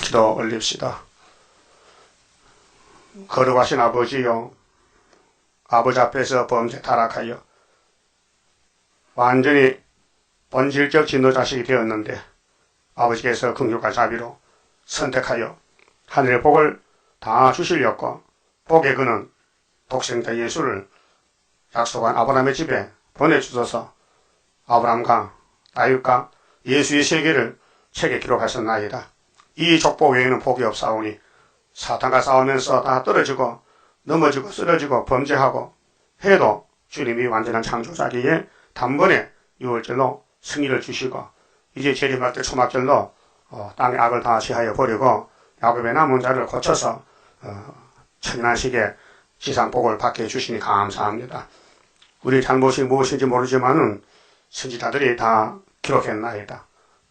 기도 올립시다. 거룩하신 아버지요, 아버지 앞에서 범죄 타락하여 완전히 본질적 진노자식이 되었는데 아버지께서 긍휼과 자비로 선택하여 하늘의 복을 다 주시려고 복의 그는 독생자 예수를 약속한 아브라함의 집에 보내주셔서 아브라함과 다윗과 예수의 세계를 책에 기록하셨나이다. 이 족보 외에는 복이 없사오니 사탄과 싸우면서 다 떨어지고 넘어지고 쓰러지고 범죄하고 해도 주님이 완전한 창조자기에 단번에 6월절로 승리를 주시고 이제 재림할 때 초막절로 땅의 악을 다 제하여 버리고 야곱의 남은 자를 고쳐서 천년식의 지상복을 받게 해주시니 감사합니다. 우리 잘못이 무엇인지 모르지만은 선지자들이 다 기록했나이다.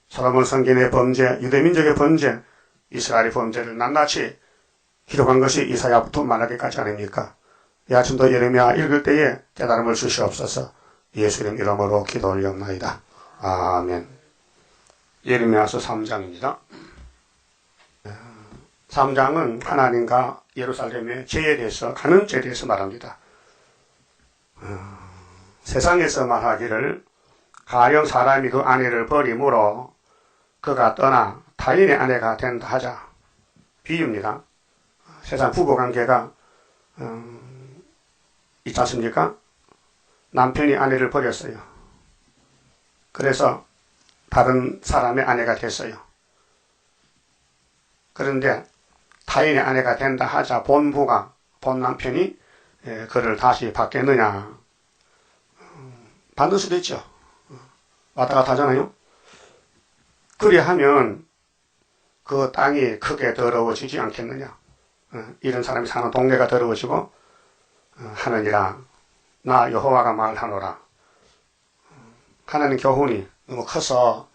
솔로몬 성경의 범죄, 유대민족의 범죄, 이스라엘의 범죄를 낱낱이 기록한 것이 이사야부터 말하기까지 아닙니까? 이 아침도 예레미야 읽을 때에 깨달음을 주시옵소서. 예수님 이름으로 기도 올렸나이다. 아멘. 예레미야서 3장입니다. 3장은 하나님과 예루살렘의 죄에 대해서, 가는 죄에 대해서 말합니다. 세상에서 말하기를 가령 사람이 그 아내를 버림으로 그가 떠나 타인의 아내가 된다 하자. 비유입니다. 세상 부부관계가 있지 않습니까? 남편이 아내를 버렸어요. 그래서 다른 사람의 아내가 됐어요. 그런데 타인의 아내가 된다 하자 본 남편이 그를 다시 받겠느냐. 받을 수도 있죠. 왔다 갔다 하잖아요. 그리하면 그 땅이 크게 더러워지지 않겠느냐. 이런 사람이 사는 동네가 더러워지고 하느니라. 나 여호와가 말하노라. 하나님 교훈이 너무 커서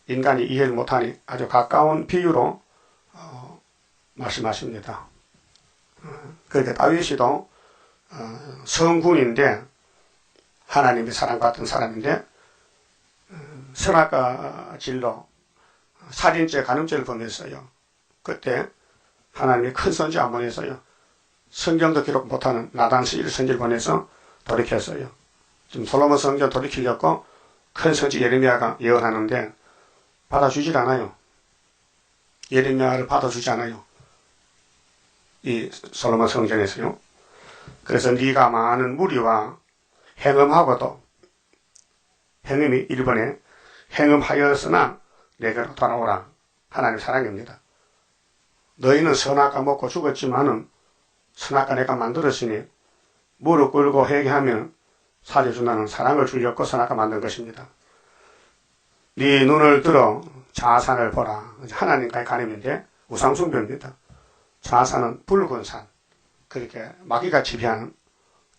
인간이 이해를 못하니 아주 가까운 비유로 말씀하십니다. 그런데 다윗이도 성군인데 하나님의 사랑받던 사람인데 선악질로 살인죄, 간음죄를 범했어요. 그때 하나님이 큰 선지 안 보내서요. 성경도 기록 못하는 나단시 선지를 보내서 돌이켰어요. 지금 솔로몬 성경 돌이키려고 큰 선지 예레미야가 예언하는데 받아주질 않아요. 예레미야를 받아주지 않아요. 이 솔로몬 성전에서요. 그래서 네가 많은 무리와 행음하고도 행음이 1번에 행음하였으나 내게로 돌아오라. 하나님 사랑입니다. 너희는 선악과 먹고 죽었지만은 선악과 내가 만들었으니 무릎 꿇고 회개하면 살려준다는 사랑을 주려고 선악과 만든 것입니다. 네 눈을 들어 좌산을 보라. 하나님과의 가늠인데 우상숭배입니다. 좌산은 붉은 산. 그렇게 마귀가 지배하는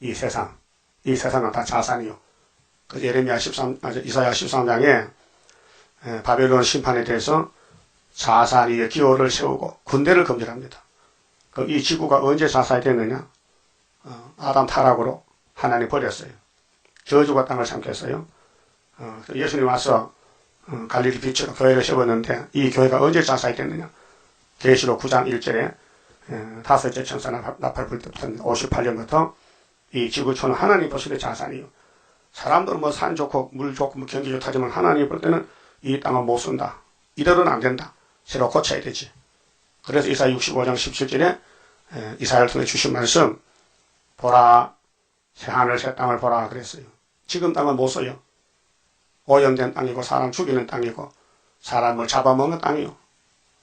이 세상. 이 세상은 다 좌산이요. 그 이사야 13장에 바벨론 심판에 대해서 좌산 위에 기호를 세우고 군대를 금지합니다. 이 지구가 언제 좌산이 됐느냐? 아담 타락으로 하나님 버렸어요. 저주가 땅을 삼켰어요. 예수님 와서 갈릴리 빛으로 교회를 세웠는데 이 교회가 언제 좌산이 됐느냐? 계시록 9장 1절에 다섯째 천사 나팔 불 때부터 58년부터 이 지구촌은 하나님 보시기에 좌산이요. 사람들은 뭐 산 좋고 물 좋고 뭐 경기 좋다지만 하나님 볼 때는 이 땅은 못 쓴다. 이대로는 안 된다. 새로 고쳐야 되지. 그래서 이사야 65장 17절에 이사야를 통해 주신 말씀, 보라 새 하늘 새 땅을 보라 그랬어요. 지금 땅은 못 써요. 오염된 땅이고 사람 죽이는 땅이고 사람을 잡아먹는 땅이요.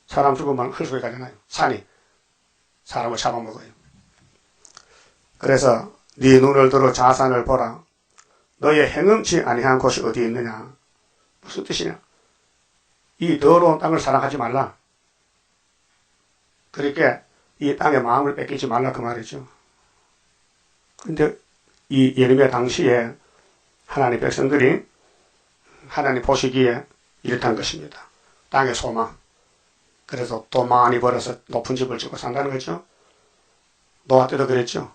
사람 죽으면 흙속에 가잖아요. 산이 사람을 잡아먹어요. 그래서 네 눈을 들어 좌산을 보라. 너의 행음치 아니한 곳이 어디 있느냐. 무슨 뜻이냐. 이 더러운 땅을 사랑하지 말라. 그러니까 이 땅의 마음을 뺏기지 말라 그 말이죠. 그런데 이 예레미야 당시에 하나님 백성들이 하나님 보시기에 이렇다는 것입니다. 땅의 소망. 그래서 돈 많이 벌어서 높은 집을 짓고 산다는 거죠. 노아 때도 그랬죠.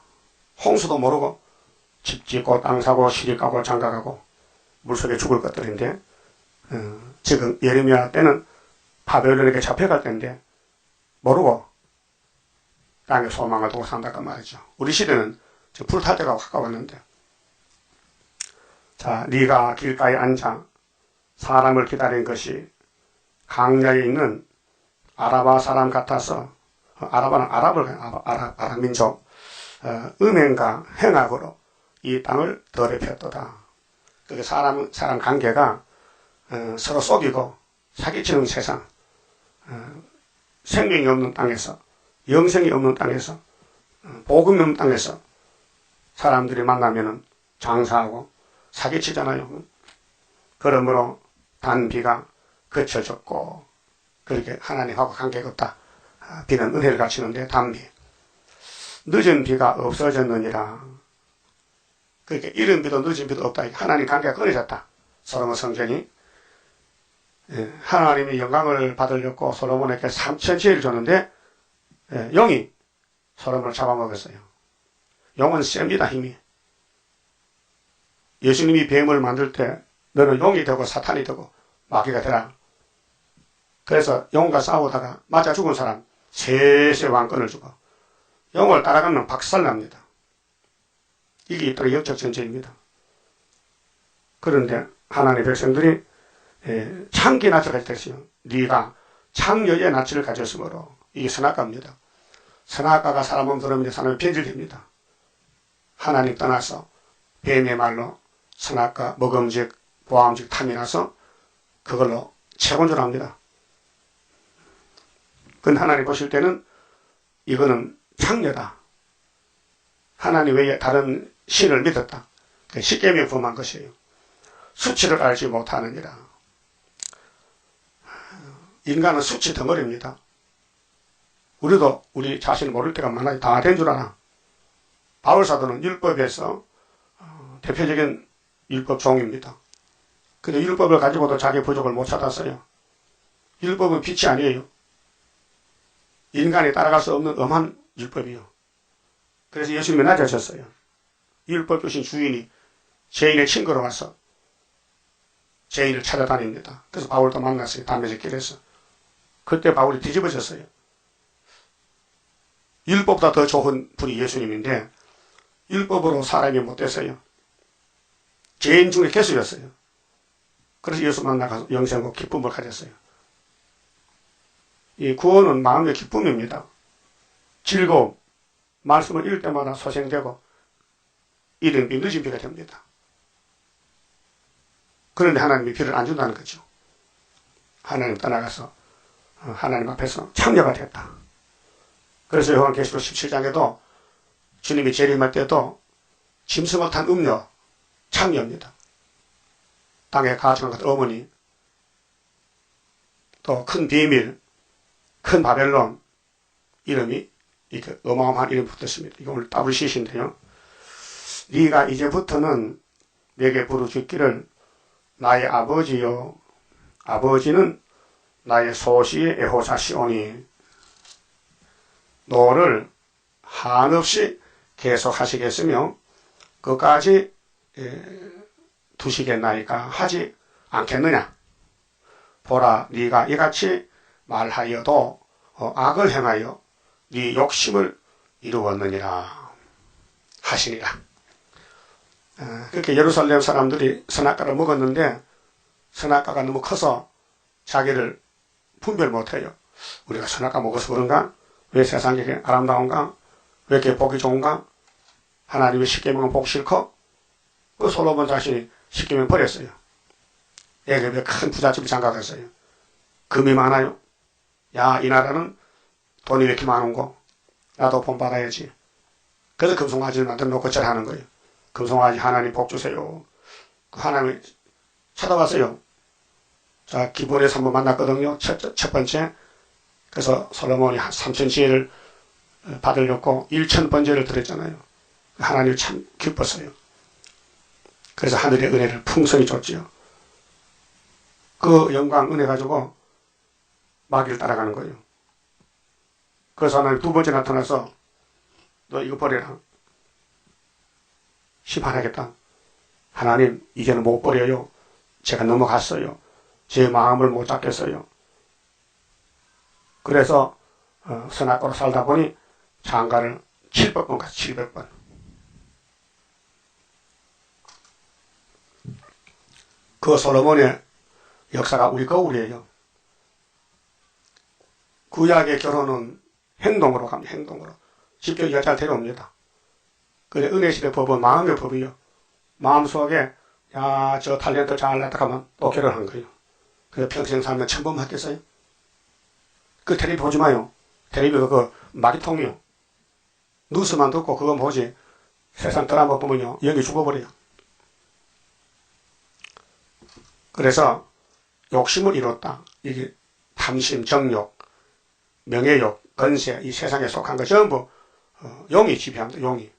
홍수도 모르고 집 짓고 땅 사고 시리 까고 장가 가고 물속에 죽을 것들인데 지금 예레미야 때는 바벨론에게 잡혀갈 때인데 모르고 땅에 소망을 두고 산다고 말이죠. 우리 시대는 불탈 때가 가까웠는데, 자, 네가 길가에 앉아 사람을 기다린 것이 강야에 있는 아라바 사람 같아서, 아라바는 아랍 민족, 음행과 행악으로 이 땅을 더럽혔도다. 그게 사람 관계가 서로 속이고 사기치는 세상, 생명이 없는 땅에서, 영생이 없는 땅에서, 복음이 없는 땅에서 사람들이 만나면은 장사하고 사기치잖아요. 그러므로 단비가 그쳐졌고, 그렇게 하나님하고 관계가 없다. 비는 은혜를 갖추는데 단비. 늦은 비가 없어졌느니라. 그렇게 이른 비도 늦은 비도 없다. 하나님 관계가 끊어졌다. 솔로몬 성전이. 하나님이 영광을 받으려고 솔로몬에게 3천 지혜를 줬는데, 영이 솔로몬을 잡아먹었어요. 영은 셉니다, 힘이. 예수님이 뱀을 만들 때 너는 용이 되고 사탄이 되고 마귀가 되라. 그래서 영과 싸우다가 맞아 죽은 사람 셋의 왕권을 주고, 영을 따라가면 박살납니다. 이게 이 영적 전쟁입니다. 그런데 하나님의 백성들이 창기 낯을 가질 때 있어요. 네가 창녀의 낯을 가졌으므로. 이게 선악과입니다. 선악과가 사람 몸 들어오면 사람이 변질됩니다. 하나님 떠나서 뱀의 말로 선악과, 먹음직, 보암직, 탐이 나서 그걸로 채권을 합니다. 근데 하나님 보실 때는 이거는 창녀다. 하나님 외에 다른 신을 믿었다. 십계명에 범한 것이에요. 수치를 알지 못하느니라. 인간은 수치 덩어리입니다. 우리도 우리 자신을 모를 때가 많아요. 다 된 줄 알아. 바울사도는 율법에서 대표적인 율법 종입니다. 근데 율법을 가지고도 자기 부족을 못 찾았어요. 율법은 빛이 아니에요. 인간이 따라갈 수 없는 엄한 율법이요. 그래서 예수님이 낮아졌어요. 율법 주신 주인이 죄인의 친구로 와서 죄인을 찾아다닙니다. 그래서 바울도 만났어요. 담에색 길에서. 그때 바울이 뒤집어졌어요. 율법보다 더 좋은 분이 예수님인데 율법으로 사람이 못 됐어요. 죄인 중에 개수였어요. 그래서 예수 만나가서 영생과 기쁨을 가졌어요. 이 구원은 마음의 기쁨입니다. 즐거움, 말씀을 읽을 때마다 소생되고 이른 비 늦은 비가 됩니다. 그런데 하나님이 비를 안 준다는 거죠. 하나님 떠나가서 하나님 앞에서 창녀가 됐다. 그래서 요한계시록 17장에도 주님이 재림할 때도 짐승을 탄 음녀, 창녀입니다. 땅에 가증한 것 어머니, 또 큰 비밀, 큰 바벨론 이름이 이렇게 어마어마한 이름이 붙었습니다. 이거 오늘 더블 시신데요. 네가 이제부터는 내게 부르짖기를 나의 아버지요, 아버지는 나의 소시의 여호사시오니 너를 한없이 계속 하시겠으며 끝까지 두시겠나이까 하지 않겠느냐. 보라, 네가 이같이 말하여도 악을 행하여 네 욕심을 이루었느니라 하시니라. 그렇게 예루살렘 사람들이 선악과를 먹었는데 선악과가 너무 커서 자기를 분별 못해요. 우리가 선악과 먹어서 그런가? 왜 세상이 이렇게 아름다운가? 왜 이렇게 보기 좋은가? 하나님의 십계명은 보기 싫고 그 솔로몬 자신이 십계명 버렸어요. 애굽에 큰 부잣집을 장악했어요. 금이 많아요. 야, 이 나라는 돈이 왜 이렇게 많은고? 나도 본 받아야지. 그래서 금송아지를 만들어 놓고 절하는 거예요. 금송아지 하나님 복 주세요. 그 하나님이 찾아왔어요. 자, 기본에서 한번 만났거든요. 첫 번째. 그래서 솔로몬이 3천 지혜를 받으려고 1,000번제를 드렸잖아요. 하나님이 참 기뻤어요. 그래서 하늘의 은혜를 풍성히 줬지요. 그 영광 은혜 가지고 마귀를 따라가는 거예요. 그래서 하나님 두 번째 나타나서 너 이거 버려라. 심판하겠다. 하나님 이제는 못 버려요. 제가 넘어갔어요. 제 마음을 못 잡겠어요. 그래서 선악도로 살다 보니 장가를 700번 갔어. 700번. 그 솔로몬의 역사가 우리 거울이에요. 구약의 결혼은 행동으로 갑니다. 행동으로. 직접 여자를 데려옵니다. 근데 은혜시대 법은 마음의 법이요. 마음속에 저 탤런트 잘났다 하면 또 결혼한 거예요. 그래서 평생 살면 천번 맞겠어요? 그 텔레비 보지 마요. 텔레비가 그 마리통이요. 뉴스만 듣고 그거 보지. 세상 드라마 보면요. 여기 죽어버려요. 그래서 욕심을 이뤘다. 이게 탐심, 정욕, 명예욕, 건세, 이 세상에 속한 거 전부 용이 지배합니다. 용이.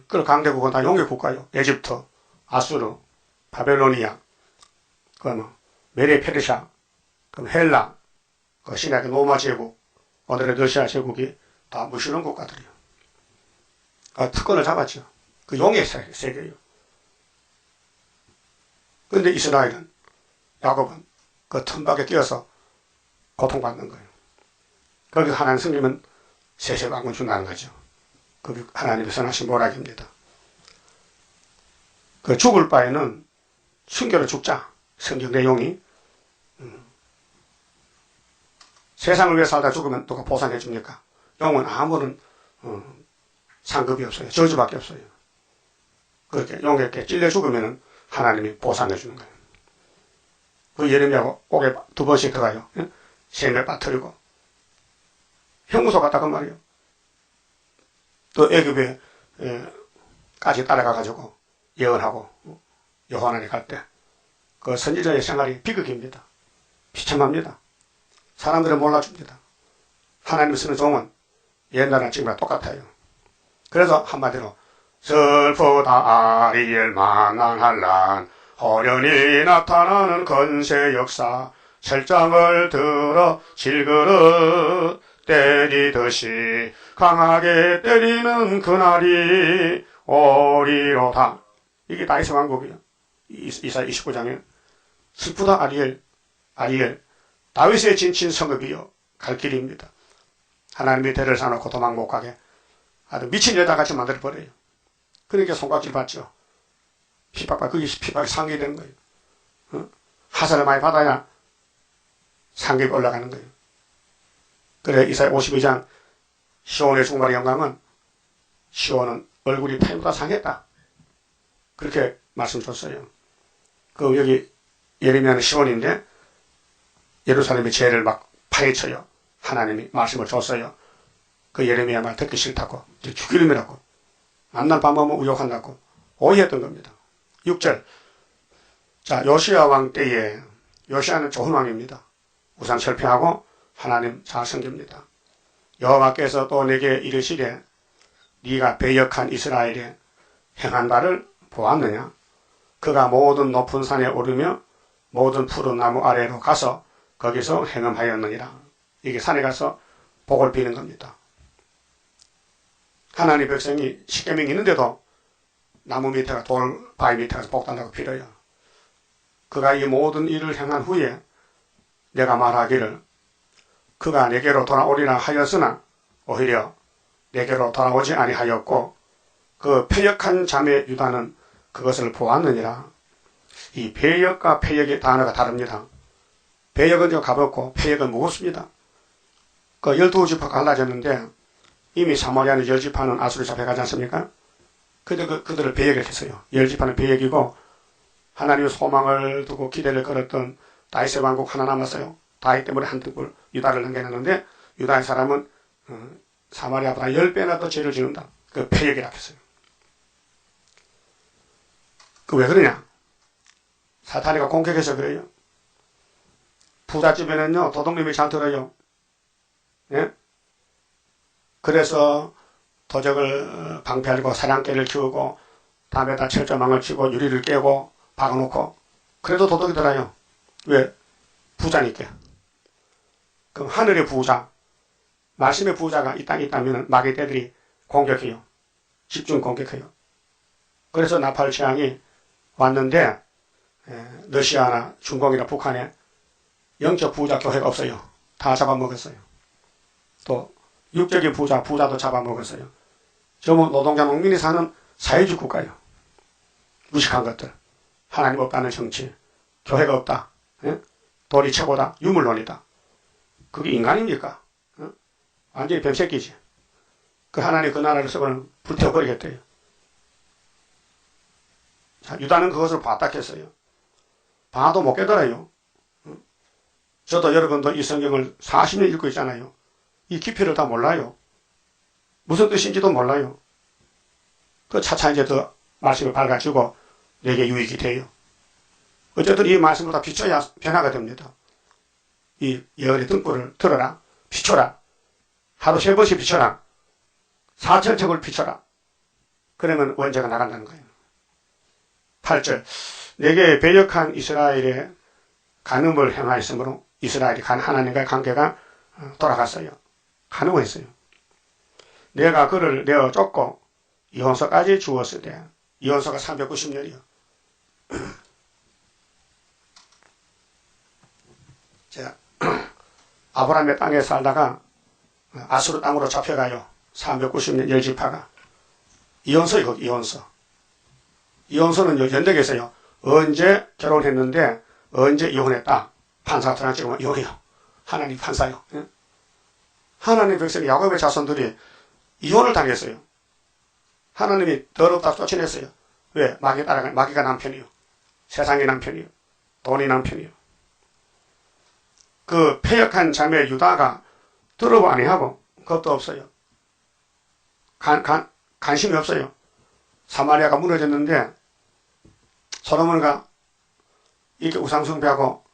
그 강대국은 다 용의 국가요. 에집트, 아수르, 바벨로니아, 메레 페르시아, 헬라, 신약의 로마 제국, 오늘의 러시아 제국이 다 무신론 국가들이요. 특권을 잡았죠. 그 용의 세계예요. 그런데 이스라엘은, 야곱은 그 틈밖에 끼어서 고통받는 거예요. 거기서 하나님 승리면 세세방을 준다는 거죠. 그게 하나님의 선하신 모락입니다. 그 죽을 바에는 순교로 죽자. 성경 내용이. 세상을 위해 살다 죽으면 누가 보상해 줍니까? 영은 아무런 상급이 없어요. 저주밖에 없어요. 그렇게 용에게 찔려 죽으면 하나님이 보상해 주는 거예요. 그 예레미야가 옥에 2번씩 들어가요. 샘을 빠뜨리고 형무소 갔다 그 말이에요. 또 애굽에 까지 따라가가지고 예언하고 요한안에 갈 때 그 선지자의 생활이 비극입니다. 비참합니다. 사람들은 몰라줍니다. 하나님 쓰는 종은 옛날이나 지금이랑 똑같아요. 그래서 한마디로 슬프다 아리엘 만난 한란 호련히 나타나는 건세 역사 철장을 들어 질그릇 때리듯이 강하게 때리는 그날이 오리로다. 이게 다윗의 왕국이에요. 이사야 29장에 슬프다 아리엘 다윗의 진친 성읍이요 갈 길입니다. 하나님이 대를 사놓고 도망 못 가게 아주 미친 여자같이 만들어버려요. 그러니까 손가락질 받죠. 그게 핍박이 상급이 되는 거예요. 하사를 많이 받아야 상급이 올라가는 거예요. 그래 이사야 52장 시온의 중발의 영광은 시온은 얼굴이 타임보다 상했다. 그렇게 말씀 줬어요. 그 여기 예레미야는 시온인데 예루살렘의 죄를 막 파헤쳐요. 하나님이 말씀을 줬어요. 그 예레미야 말 듣기 싫다고 죽이름이라고 만날 밤하면 우욕한다고 오해했던 겁니다. 6절 자 요시야 왕 때에 요시야는 좋은 왕입니다. 우상 철폐하고 하나님 잘 섬깁니다. 여호와께서 또 내게 이르시되 네가 배역한 이스라엘에 행한 바를 보았느냐? 그가 모든 높은 산에 오르며 모든 푸른 나무 아래로 가서 거기서 행음하였느니라. 이게 산에 가서 복을 비는 겁니다. 하나님 백성이 십계명이 있는데도 나무 밑에가 돌 바위 밑에 가서 복단다고 빌어요. 그가 이 모든 일을 행한 후에 내가 말하기를 그가 내게로 돌아오리라 하였으나 오히려 내게로 돌아오지 아니하였고 그 패역한 자매 유다는 그것을 보았느니라. 이 배역과 패역의 단어가 다릅니다. 배역은 좀 가볍고 패역은 무겁습니다. 그 12지파가 갈라졌는데 이미 사마리아는 10지파는 아수르 잡혀가지 않습니까? 그들을 배역을 했어요. 10지파는 배역이고 하나님의 소망을 두고 기대를 걸었던 다윗의 왕국 하나 남았어요. 다윗 때문에 한 등불 유다를 넘겨놨는데 유다의 사람은 사마리아보다 10배나 더 죄를 지는다. 그 패역이라고 했어요. 그 왜 그러냐? 사탄이가 공격해서 그래요. 부잣집에는요 도둑놈이 잘 들어요. 예? 그래서 도적을 방패하고 사냥개를 키우고 담에다 철조망을 치고 유리를 깨고 박아놓고 그래도 도둑이 들어요. 왜? 부자니까. 그럼 하늘의 부자, 말씀의 부자가 이 땅에 있다면 마귀떼들이 공격해요. 집중 공격해요. 그래서 나팔 재앙이 왔는데 러시아나 중국이나 북한에 영적 부자 교회가 없어요. 다 잡아먹었어요. 또 육적인 부자도 잡아먹었어요. 전부 노동자 농민이 사는 사회주의 국가예요. 무식한 것들. 하나님 없다는 정치. 교회가 없다. 예? 돈이 최고다. 유물론이다. 그게 인간입니까? 예? 완전히 뱀새끼지. 그 하나님 그 나라를 썩어는 불태워버리겠대요. 자, 유다는 그것을 봤다 했어요. 봐도 못 깨달아요. 저도 여러분도 이 성경을 40년 읽고 있잖아요. 이 깊이를 다 몰라요. 무슨 뜻인지도 몰라요. 그 차차 이제 더 말씀이 밝아지고 내게 유익이 돼요. 어쨌든 이 말씀을 다 비춰야 변화가 됩니다. 이 예언의 등불을 들어라. 비춰라. 하루 3번씩 비춰라. 4천척을 비춰라. 그러면 원죄가 나간다는 거예요. 8절. 내게 배역한 이스라엘의 간음을 행하였으므로 이스라엘이 하나님과의 관계가 돌아갔어요. 간음했어요. 내가 그를 내어 쫓고 이혼서까지 주었을 때 이혼서가 390년이요. 제가 아브라함의 땅에 살다가 아수르 땅으로 잡혀가요. 390년 열지파가. 이혼서요. 거기 이혼서. 이혼서는 연대에서요. 언제 결혼했는데 언제 이혼했다. 판사한테 찍으면 이혼해요. 하나님 판사요. 예? 하나님 백성 야곱의 자손들이 이혼을 당했어요. 하나님이 더럽다 쫓아냈어요. 왜? 마귀가 남편이요. 세상의 남편이요. 돈이 남편이요. 그 패역한 자매 유다가 들어보 아니하고 겁도 없어요. 관심이 없어요. 사마리아가 무너졌는데 솔로몬과 이렇게 우상숭배하고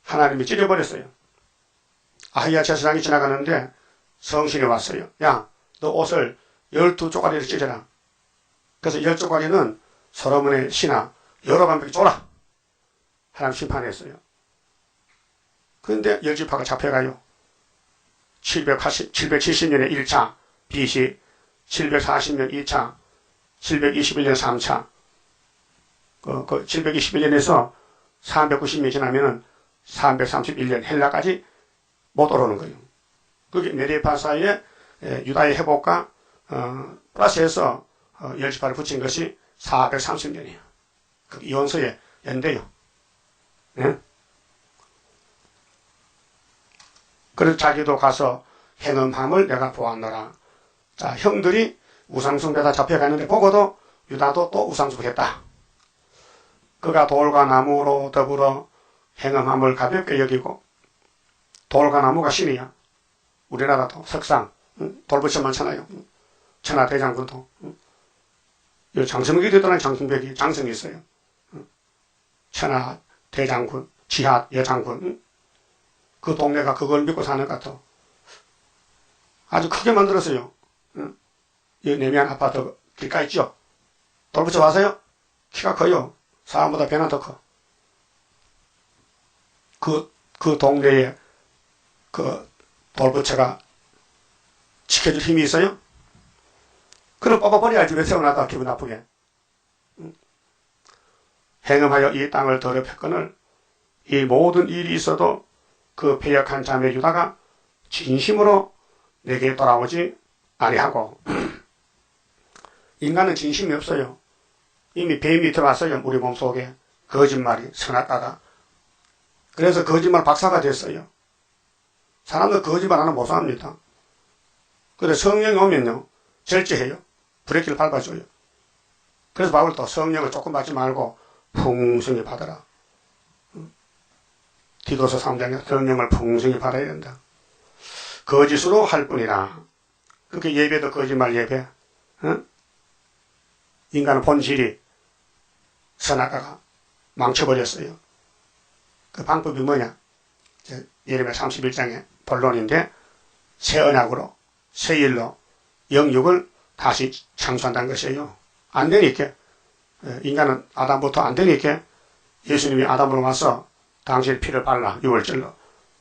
하나님이 찢어버렸어요. 아히야 제사장이 지나가는데 성신이 왔어요. 야, 너 옷을 12쪼가리를 찢어라. 그래서 10쪼가리는 솔로몬의 신하 여로밤에게 줘라. 하나님 심판했어요. 그런데 열지파가 잡혀가요. 770년에 1차, BC, 740년 2차, 721년 3차, 721년에서 390년이 지나면은 331년 헬라까지 못 오르는 거예요. 그게 메데파사의 유다의 회복과 플러스해서 열지파를 붙인 것이 430년이에요. 그 이혼서의 연대요. 네? 그래서 자기도 가서 행음함을 내가 보았노라. 자, 형들이 우상숭배다 잡혀가는데 보고도 유다도 또 우상숭배했다. 그가 돌과 나무로 더불어 행음함을 가볍게 여기고, 돌과 나무가 신이야. 우리나라도 석상, 돌부처 많잖아요. 천하대장군도. 장성벽이 되더란 장성벽이 장성이 있어요. 천하대장군, 지하 여장군. 그 동네가 그걸 믿고 사는 것 같아. 아주 크게 만들었어요. 이 내면 아파트 길가에 있죠. 돌부처 와서요. 키가 커요. 사람보다 배는 더 커. 그 동네에 그 돌부처가 지켜줄 힘이 있어요? 그럼 뽑아버려야지. 왜 세워놔다 기분 나쁘게. 행음하여 이 땅을 더럽혔거늘 이 모든 일이 있어도 그 패역한 자매 유다가 진심으로 내게 돌아오지 아니하고. 인간은 진심이 없어요. 이미 뱀이 들어왔어요. 우리 몸속에. 거짓말이 서놨다가. 그래서 거짓말 박사가 됐어요. 사람들 거짓말 하나 못 삽니다. 그래서 성령이 오면요. 절제해요. 브레이크를 밟아줘요. 그래서 바울도 성령을 조금 받지 말고 풍성히 받아라. 디도서 3장에 성령을 풍성히 받아야 된다. 거짓으로 할 뿐이라. 그렇게 예배도 거짓말 예배. 인간은 본질이 선악과가 망쳐버렸어요. 그 방법이 뭐냐? 예레미야 31장의 본론인데 새 언약으로 새 일로 영육을 다시 창조한다는 것이에요. 안 되니까 인간은 아담부터 안 되니까 예수님이 아담으로 와서 당신의 피를 발라 유월절로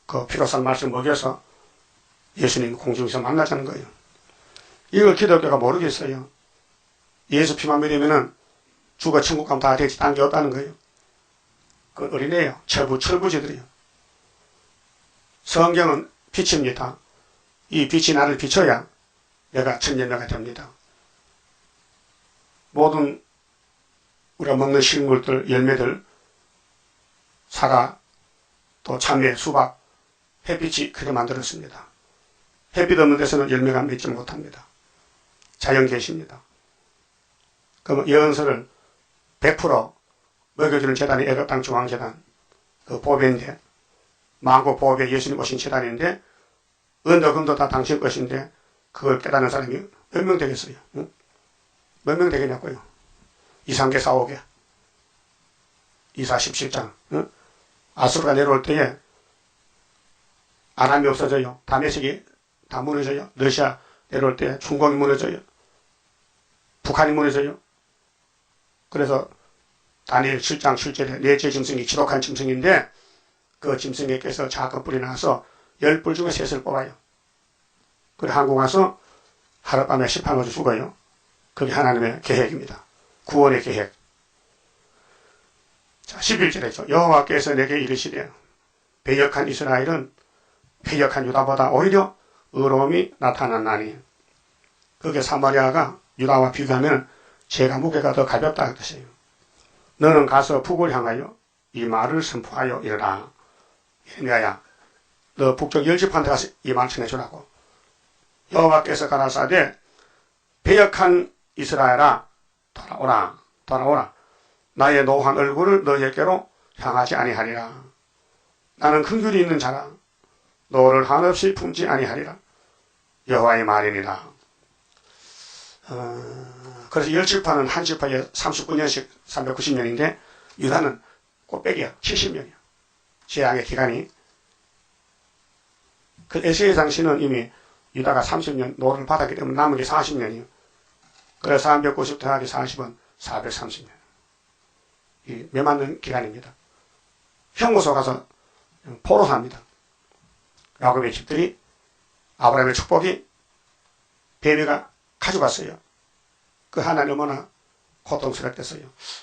그 피로 산 말씀 먹여서 예수님 공중에서 만나자는 거예요. 이걸 기독교가 모르겠어요. 예수 피만 믿으면은 죽어 천국 가면 다 되지 딴 게 없다는 거예요. 그 어린애예요. 철부지들이요. 성경은 빛입니다. 이 빛이 나를 비춰야 내가 천년매가 됩니다. 모든 우리가 먹는 식물들, 열매들, 사과, 또 참외, 수박, 햇빛이 그렇게 만들었습니다. 햇빛 없는 데서는 열매가 맺지 못합니다. 자연 계십니다. 그럼 영서를 100% 먹여주는 재단이 애국당 중앙재단, 그 보배인데, 만국 보배 예수님 오신 재단인데, 은도 다 당신 것인데, 그걸 깨닫는 사람이 몇 명 되겠어요? 응? 몇 명 되겠냐고요? 2, 3개, 4, 5개. 2, 4, 17장. 응? 아수르가 내려올 때에 아람이 없어져요. 다메섹이 다 무너져요. 러시아 내려올 때 중공이 무너져요. 북한이 무너져요. 그래서 다니엘 7장 7절에 넷째 짐승이 지독한 짐승인데 그 짐승에게서 작은 뿔이 나서 10뿔 중에 셋을 뽑아요. 그래 한국 와서 하룻밤에 18마주 죽어요. 그게 하나님의 계획입니다. 구원의 계획. 자, 11절에죠. 여호와께서 내게 이르시되 배역한 이스라엘은 패역한 유다보다 오히려 의로움이 나타났나니. 그게 사마리아가 유다와 비교하면 죄가 무게가 더 가볍다 그 뜻이에요. 너는 가서 북을 향하여 이 말을 선포하여 이르라. 예레미야야, 너 북쪽 열집한테 가서 이 말 전해주라고. 여호와께서 가라사대 배역한 이스라엘아 돌아오라 돌아오라. 나의 노한 얼굴을 너에게로 향하지 아니하리라. 나는 긍휼이 있는 자라. 너를 한없이 품지 아니하리라. 여호와의 말이니라. 그래서 열 지파는 한 지파에 39년씩 390년인데 유다는 꽃배기야 70년이야. 재앙의 기간이. 그 에스겔 당시는 이미 유다가 30년 노를 받았기 때문에 남은 게 40년이에요. 그래서 390 더하기 40은 430년. 이 메맞는 기간입니다. 형무소 가서 포로합니다. 야곱의 집들이 아브라함의 축복이 베미가 가져갔어요. 그 하나님 얼마나 고통스럽겠어요.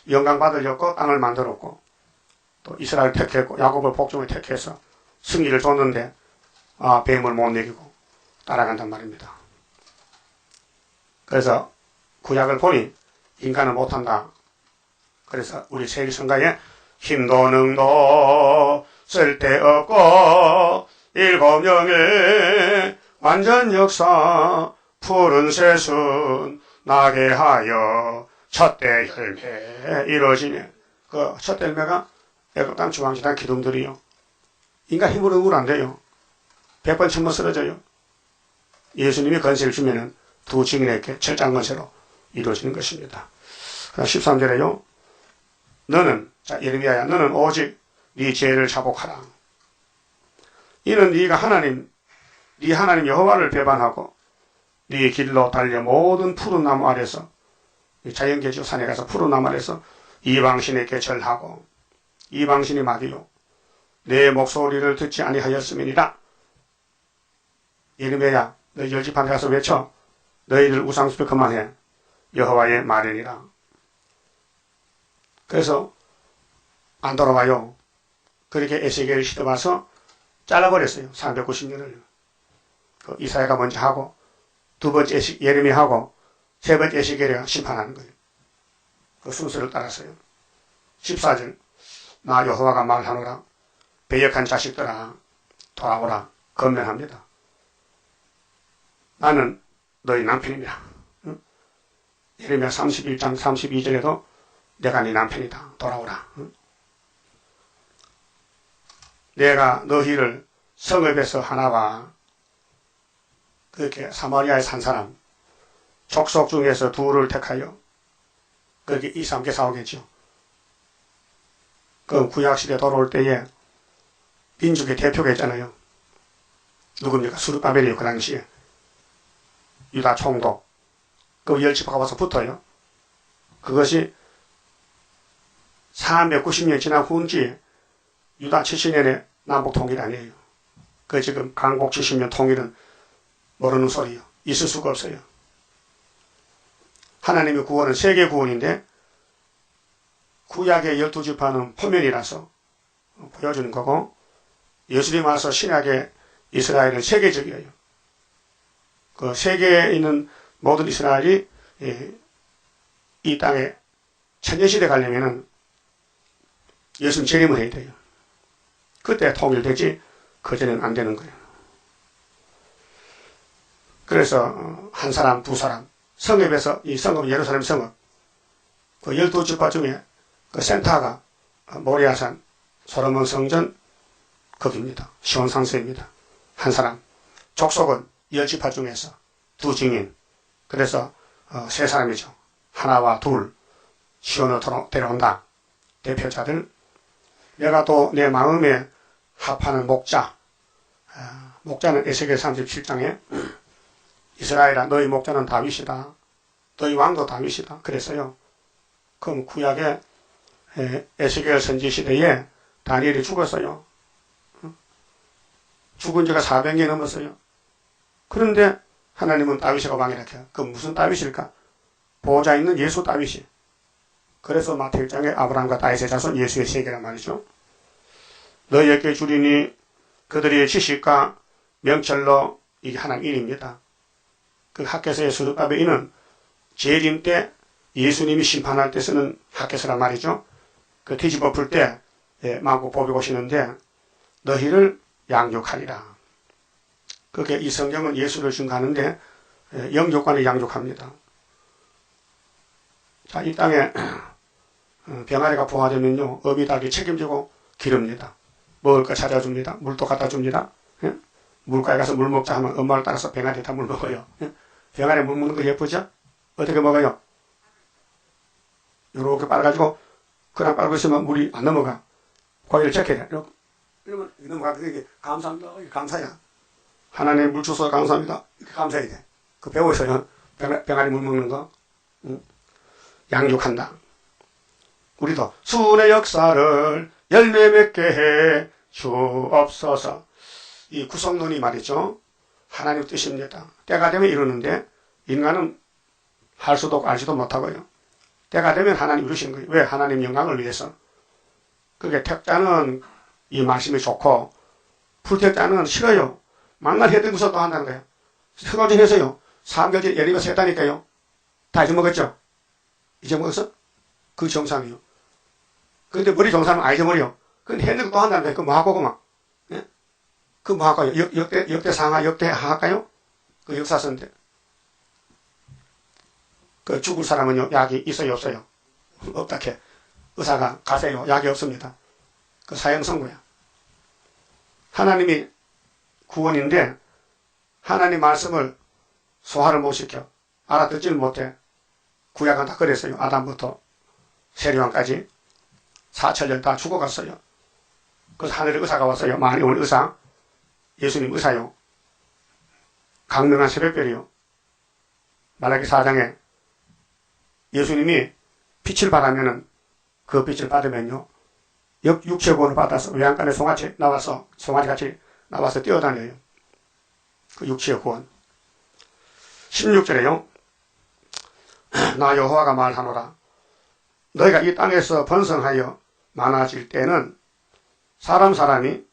영광 받으려고 땅을 만들었고 또 이스라엘을 택했고 야곱을 복종을 택해서 승리를 줬는데 뱀을 못 먹이고 따라간단 말입니다. 그래서 구약을 보니 인간은 못한다. 그래서 우리 세일성가에 힘도 능도 쓸데없고 일곱 명의 완전 역사 푸른 새순 나게 하여 첫대 열매 이루어지네. 그 첫대 열매가 애국당 중앙재단 기둥들이요. 인간 힘으로 응을 안 돼요. 100번 1000번 쓰러져요. 예수님이 건세를 주면은 두 증인에게 철장 건세로 이루어지는 것입니다. 13절에요. 너는 자 예레미야야 너는 오직 네 죄를 자복하라. 이는 네가 네 하나님 여호와를 배반하고 네 길로 달려 모든 푸른 나무 아래서 자연계주 산에 가서 푸른 나무 아래서 이방신에게 절하고 이방신이 마디요 내 목소리를 듣지 아니하였음이니라. 예레미야야 너희 열집한테 가서 외쳐 너희들 우상숭배 그만해. 여호와의 말이니라. 그래서 안 돌아와요. 그렇게 에스겔을 시켜봐서 잘라버렸어요. 390년을. 그 이사야가 먼저 하고 두 번째 예레미야하고 세 번째 에스겔이 심판하는 거예요. 그 순서를 따라서요. 14절 나 여호와가 말하노라. 배역한 자식들아 돌아오라. 건면합니다. 나는 너희 남편이다. 응? 예레미야 31장 32절에도 내가 네 남편이다. 돌아오라. 응? 내가 너희를 성읍에서 하나와 그렇게 사마리아에 산 사람 족속 중에서 둘을 택하여 그렇게 2, 3개, 4, 5개죠. 그 구약시대 돌아올 때에 민족의 대표가 있잖아요. 누굽니까? 수르바벨이요. 그 당시에 유다 총독 그 열지파가 와서 붙어요. 그것이 490년 지난 후인지 유다 70년의 남북 통일 아니에요. 그 지금 강복 70년 통일은 모르는 소리요. 있을 수가 없어요. 하나님의 구원은 세계 구원인데 구약의 12지파는 포면이라서 보여주는 거고 예수님 와서 신약의 이스라엘은 세계적이에요. 그 세계에 있는 모든 이스라엘이 이 땅에 천년시대 가려면은 예수님 재림을 해야 돼요. 그때 통일되지 그전에는 안 되는 거예요. 그래서 한 사람 두 사람 성읍에서 이 성읍 예루살렘 성읍 그 12지파 중에 그 센터가 모리아산 솔로몬 성전 거기입니다. 시온산서입니다. 한 사람 족속은 10지파 중에서 두 증인 그래서 세 사람이죠. 하나와 둘 시온으로 데려온다. 대표자들 내가 또 내 마음에 합하는 목자 목자는 에스겔 37장에 이스라엘아 너희 목자는 다윗이다. 너희 왕도 다윗이다. 그랬어요. 그럼 구약에 에스겔 선지 시대에 다니엘이 죽었어요. 죽은 지가 400년이 넘었어요. 그런데 하나님은 다윗이가 왕이라 해요. 그 무슨 다윗일까? 보호자 있는 예수 다윗이. 그래서 마태복음 1장에 아브라함과 다윗의 자손 예수의 세계란 말이죠. 너희에게 주리니 그들의 지식과 명철로 이게 하나님 일입니다. 그 학개서의 스룹바벨 이는 재림 때 예수님이 심판할 때 쓰는 학개서란 말이죠. 그 뒤집어 풀 때 마구 보비 오시는데 너희를 양육하리라. 그게 이 성경은 예수를 증거하는데 영육관을 양육합니다. 자, 이 땅에 병아리가 부화되면요 어미 닭이 책임지고 기릅니다. 먹을 거 차려줍니다. 물도 갖다 줍니다. 예? 물가에 가서 물 먹자 하면 엄마를 따라서 병아리 다 물 먹어요. 예? 병아리 물 먹는 거 예쁘죠? 어떻게 먹어요? 요렇게 빨아가지고 그냥 빨고 있으면 물이 안 넘어가. 고기를 적해야 돼. 이러면 넘어가. 이게 감사합니다. 이게 감사야. 하나님 물 주셔서 감사합니다. 이렇게 감사해야 돼. 그 배워서요. 병아리 물 먹는 거. 양육한다. 우리도 순의 역사를 열매 맺게 해 주옵소서. 이 구성론이 말이죠. 하나님 뜻입니다. 때가 되면 이루는데 인간은 할 수도 없고 알지도 못하고요. 때가 되면 하나님 이루시는 거예요. 왜? 하나님 영광을 위해서. 그게 택자는 이 말씀이 좋고 불택자는 싫어요. 망날 해등구서 또 한다는 거예요. 설거지 해서요. 3개월 예리면서 했다니까요. 다 잊어먹었죠? 잊어먹었어? 그 정상이요. 근데 머리 정상은 안 잊어버려. 근데 했는 것도 한다는 거예요. 그 뭐 하고 그만. 예? 그 뭐 할까요? 역대 상하, 역대 하할까요? 그 역사서인데. 그 죽을 사람은요, 약이 있어요, 없어요? 없다케. 의사가 가세요. 약이 없습니다. 그 사형 선고야. 하나님이 구원인데, 하나님 말씀을 소화를 못 시켜. 알아듣지를 못해. 구약은 다 그랬어요. 아담부터 세리왕까지 4천년 다 죽어갔어요. 그래서 하늘에 의사가 왔어요. 많이 온 의사. 예수님 의사요. 강명한 새벽별이요. 말라기 4장에 예수님이 빛을 받으면은 그 빛을 받으면요. 육체 구원을 받아서 외양간에 송아지 나와서 송아지같이 나와서 뛰어다녀요. 그 육체의 구원. 16절에요. 나 여호와가 말하노라. 너희가 이 땅에서 번성하여 많아질 때는 사람이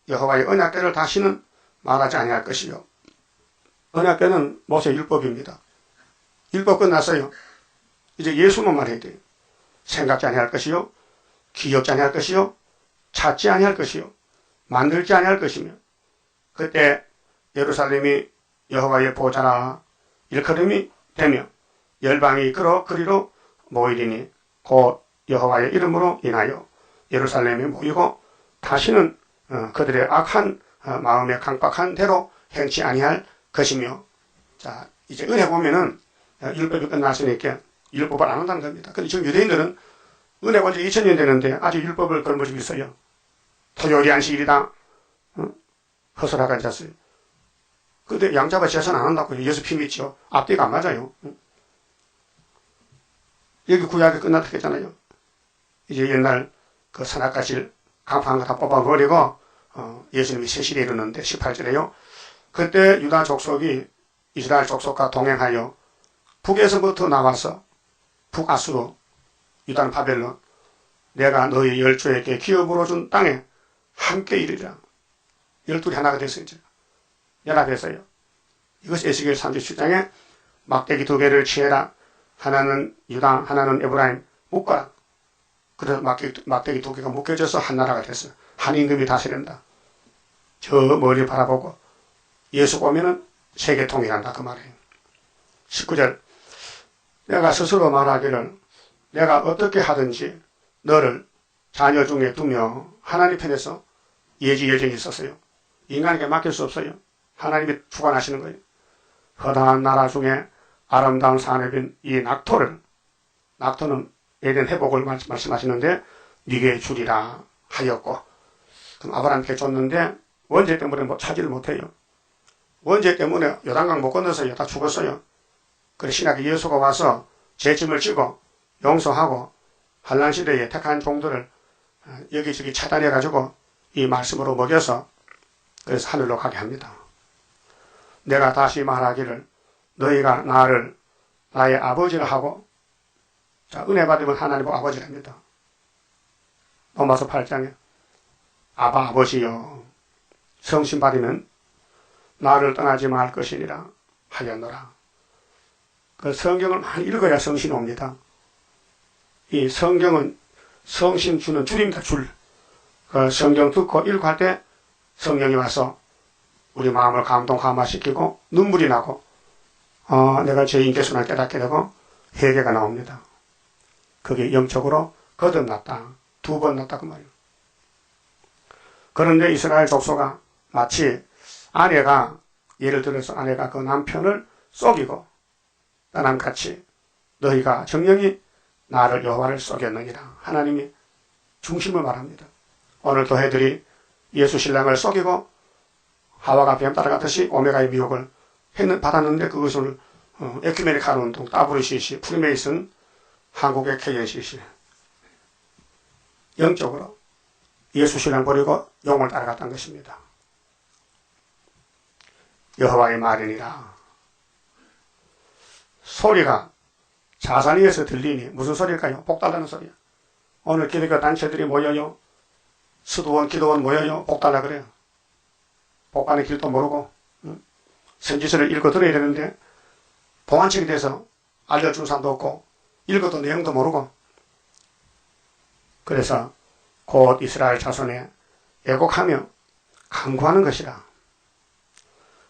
여호와의 언약궤를 다시는 말하지 아니할 것이요. 언약궤는 모세 율법입니다. 율법 끝났어요. 이제 예수만 말해야 돼요. 생각지 아니할 것이요. 기억지 아니할 것이요. 찾지 아니할 것이요. 만들지 아니할 것이며 그때 예루살렘이 여호와의 보좌라 일컬음이 되며 열방이 그리로 모이리니 곧 여호와의 이름으로 인하여 예루살렘이 모이고 다시는 그들의 악한 마음에 강박한 대로 행치 아니할 것이며. 자, 이제 은혜 보면은 율법이 끝났으니까 율법을 안 한다는 겁니다. 근데 지금 유대인들은 은혜가 온 지 2000년 되는데 아직 율법을 걸머지고 있어요. 토요일이 안식일이다. 허술하게 앉았어요. 근데 양잡아 제선 안 한다고요. 예수 피 믿죠. 앞뒤가 안 맞아요. 여기 구약이 끝났다 했잖아요. 이제 옛날 그 선악가실 강판 거 다 뽑아버리고 예수님이 세실에 이르는데 18절에요. 그때 유다 족속이 이스라엘 족속과 동행하여 북에서부터 나와서 북아수로 유다는 바벨론 내가 너희 열조에게 기업으로 준 땅에 함께 이르리라. 열둘이 하나가 됐어요. 이제 연합했어요. 이것이 에스겔 37장에 막대기 2개를 취해라. 하나는 유다, 하나는 에브라임 묶어라. 그래서 막대기 2개가 묶여져서 한 나라가 됐어요. 한 임금이 다스린다. 저 멀리 바라보고 예수 오면은 세계 통일한다 그 말이에요. 19절 내가 스스로 말하기를 내가 어떻게 하든지 너를 자녀 중에 두며 하나님 편에서 예지 예정이 있었어요. 인간에게 맡길 수 없어요. 하나님이 주관하시는 거예요. 허다한 나라 중에 아름다운 산업인 이 낙토는 에덴 회복을 말씀하시는데 네게 주리라 하였고, 그럼 아브라함께 줬는데 원죄 때문에 차지를 못해요. 원죄 때문에 요단강 못 건너서요. 다 죽었어요. 그래서 신약의 예수가 와서 죄짐을 지고 용서하고 환란 시대에 택한 종들을 여기저기 차단해가지고 이 말씀으로 먹여서 그래서 하늘로 가게 합니다. 내가 다시 말하기를 너희가 나를 나의 아버지라 하고, 자, 은혜 받으면 하나님 아버지랍니다. 로마서 8장에 아버지여 성신 받으면 나를 떠나지 말 것이니라 하였노라. 그 성경을 많이 읽어야 성신이 옵니다. 이 성경은 성신 주는 줄입니다. 줄. 그 성경 듣고 읽고 할 때 성령이 와서 우리 마음을 감동감화시키고 눈물이 나고 내가 죄인 개수를 깨닫게 되고 회개가 나옵니다. 그게 영적으로 거듭났다. 2번 났다 그 말이에요. 그런데 이스라엘 족속가 마치 예를 들어서 아내가 그 남편을 속이고 나남같이 너희가 정령이 나를 여호와를 속였느니라. 하나님이 중심을 말합니다. 오늘 교회들이 예수 신랑을 속이고 하와가 뱀 따라갔듯이 오메가의 미혹을 받았는데 그것을 에큐메니카노 운동, WCC, 프리메이슨, 한국의 KNCC 영적으로 예수 신랑 버리고 용을 따라갔다는 것입니다. 여호와의 말이니라. 소리가 자산 위에서 들리니 무슨 소리일까요? 복달라는 소리야. 오늘 기독교 단체들이 모여요. 수도원, 기도원 모여요. 복달라 그래요. 복가는 길도 모르고 선지서를 읽어 들어야 되는데 봉안책이 돼서 알려준 사람도 없고 읽어도 내용도 모르고, 그래서 곧 이스라엘 자손에 애곡하며 간구하는 것이라.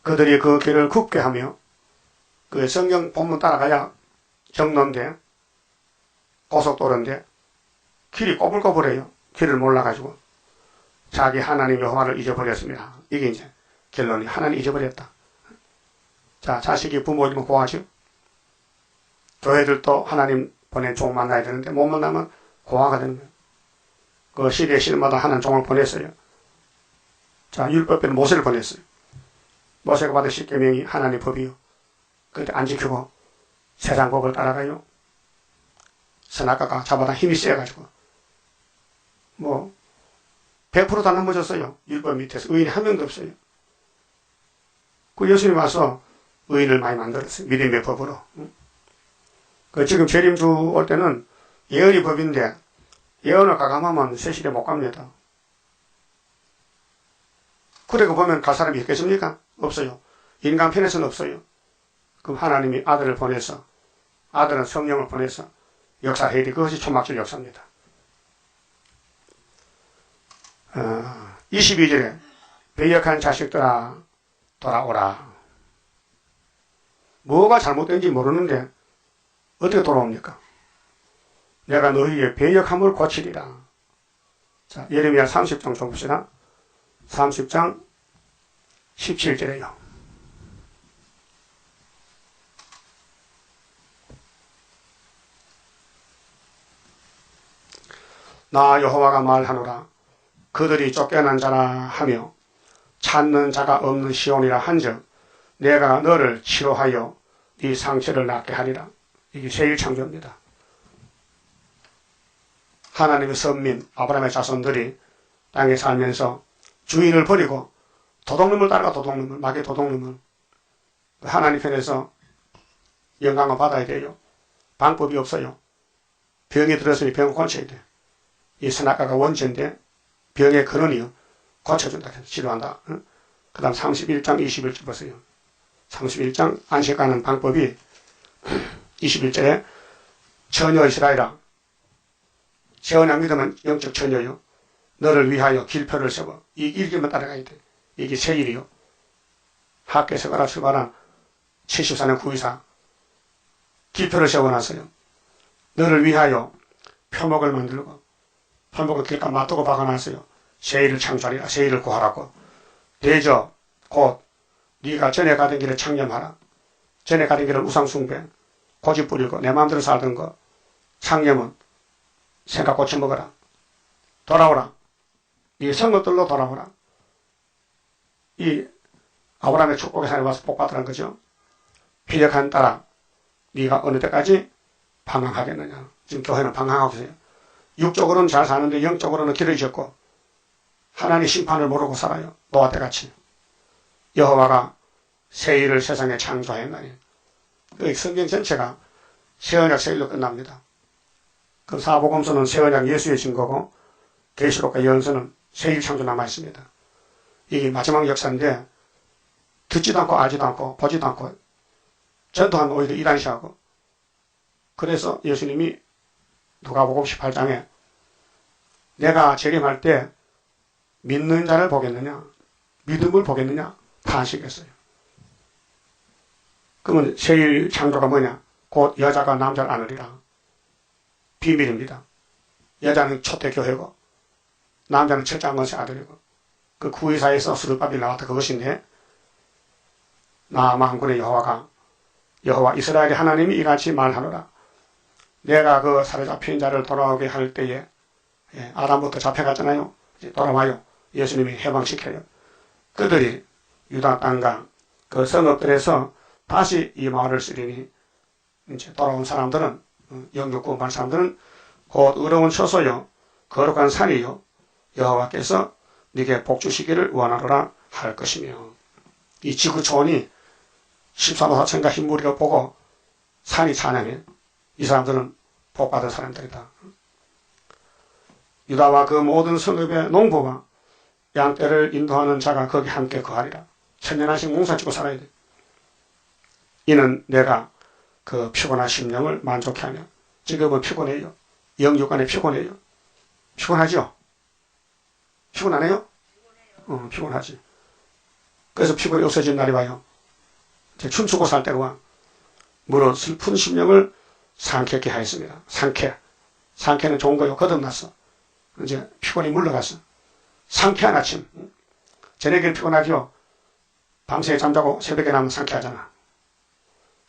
그들이 그 길을 굽게 하며 그 성경 본문 따라가야 정로인데 고속도로인데 길이 꼬불꼬불해요. 길을 몰라가지고 자기 하나님 여호와를 잊어버렸습니다. 이게 이제 결론이 하나님 잊어버렸다. 자, 자식이 부모님을 고하죠. 교회들도 하나님 보낸 종 만나야 되는데 못 만나면 고아가 되는 거예요. 그 시대 시대마다 하나님 종을 보냈어요. 자, 율법에는 모세를 보냈어요. 모세가 받은 십계명이 하나님 법이요. 그런데 안 지키고 세상 법을 따라가요. 선악과가 잡아다 힘이 세가지고 100% 다 넘어졌어요. 율법 밑에서 의인이 한 명도 없어요. 그 예수님 와서 의인을 많이 만들었어요. 믿음의 법으로. 그 지금 재림주 올 때는 예언이 법인데 예언을 가감하면 새 시대 못 갑니다. 그러고 보면 갈 사람이 있겠습니까? 없어요. 인간 편에서는 없어요. 그럼 하나님이 아들을 보내서, 아들은 성령을 보내서 역사해야 돼. 그것이 초막절 역사입니다. 22절에 배역한 자식들아 돌아오라. 뭐가 잘못된지 모르는데 어떻게 돌아옵니까? 내가 너희의 배역함을 고치리라. 자, 예레미야 30장 좀 봅시다. 30장 17절에요. 나 여호와가 말하노라. 그들이 쫓겨난 자라 하며 찾는 자가 없는 시온이라 한즉 내가 너를 치료하여 네 상처를 낫게 하리라. 이게 제1창조입니다. 하나님의 선민 아브라함의 자손들이 땅에 살면서 주인을 버리고 도둑놈을 따라가 도둑놈을, 마귀 도둑놈을. 하나님 편에서 영광을 받아야 돼요. 방법이 없어요. 병이 들었으니 병을 고쳐야 돼. 이 선악과가 원죄인데 병의 근원이요. 고쳐준다. 치료한다. 그 다음 31장 21절 보세요. 31장 안식하는 방법이 21절에 처녀 이스라엘아, 세언약 믿으면 영적 처녀요. 너를 위하여 길표를 세워. 이 일기만 따라가야 돼. 이게 세일이요. 학교에서 가라 출발한 74년 구의사 길표를 세워놨어요. 너를 위하여 표목을 만들고 표목을 길가 맞두고 박아놨어요. 세일을 창조하리라. 세일을 구하라고. 대저 곧 네가 전에 가던 길을 창념하라. 전에 가던 길을 우상숭배 고집 부리고 내 마음대로 살던 거 창념은 생각 고쳐 먹어라. 돌아오라. 이 성읍들로 돌아오라. 이 아브라함의 축복의 산에 와서 복받으라는 거죠. 피력한 따라 네가 어느 때까지 방황하겠느냐. 지금 교회는 방황하고 있어요. 육적으로는 잘 사는데 영적으로는 길을 잃었고 하나님 심판을 모르고 살아요. 노아 때같이. 여호와가 세일을 세상에 창조하였나니. 그 성경 전체가 세언약 세일로 끝납니다. 그 사복음서는 세언약 예수의 증거고 계시록과 예언서는 세일 창조 남아있습니다. 이게 마지막 역사인데 듣지도 않고 알지도 않고 보지도 않고 전도하면 오히려 이단시하고 그래서 예수님이 누가복음 18장에 내가 재림할 때 믿는 자를 보겠느냐 믿음을 보겠느냐 다 하시겠어요. 그러면 세일 창조가 뭐냐? 곧 여자가 남자를 안으리라. 비밀입니다. 여자는 초대교회고 남자는 첫째 안건의 아들이고 그 구의사에서 스룹바벨이 나왔다 그것인데 나 만군의 여호와 이스라엘의 하나님이 이같이 말하노라. 내가 그 사로잡힌 자를 돌아오게 할 때에 아람부터 잡혀갔잖아요. 이제 돌아와요. 예수님이 해방시켜요. 그들이 유다 땅과 그 성읍들에서 다시 이 말을 쓰리니 이제 돌아온 사람들은 영육 구원받은 사람들은 곧 의로운 처소요 거룩한 산이요 여호와께서 네게 복 주시기를 원하노라 할 것이며 이 지구촌이 14도 4천가 흰무리를 보고 산이 찬양해. 이 사람들은 복받은 사람들이다. 유다와 그 모든 성읍의 농부와 양떼를 인도하는 자가 거기 함께 거하리라. 천년한씩 농사짓고 살아야 돼. 이는 내가 그 피곤한 심령을 만족해 하며 지금은 피곤해요. 영육간에 피곤해요. 피곤하죠? 피곤 안 해요? 피곤하지. 그래서 피곤이 없어진 날이 와요. 이제 춤추고 살 때가 와. 무릇 슬픈 심령을 상쾌케 하였습니다. 상쾌는 좋은 거요. 거듭났어. 이제 피곤이 물러갔어. 상쾌한 아침. 저녁에는 피곤하죠. 밤새 잠자고 새벽에 나면 상쾌하잖아.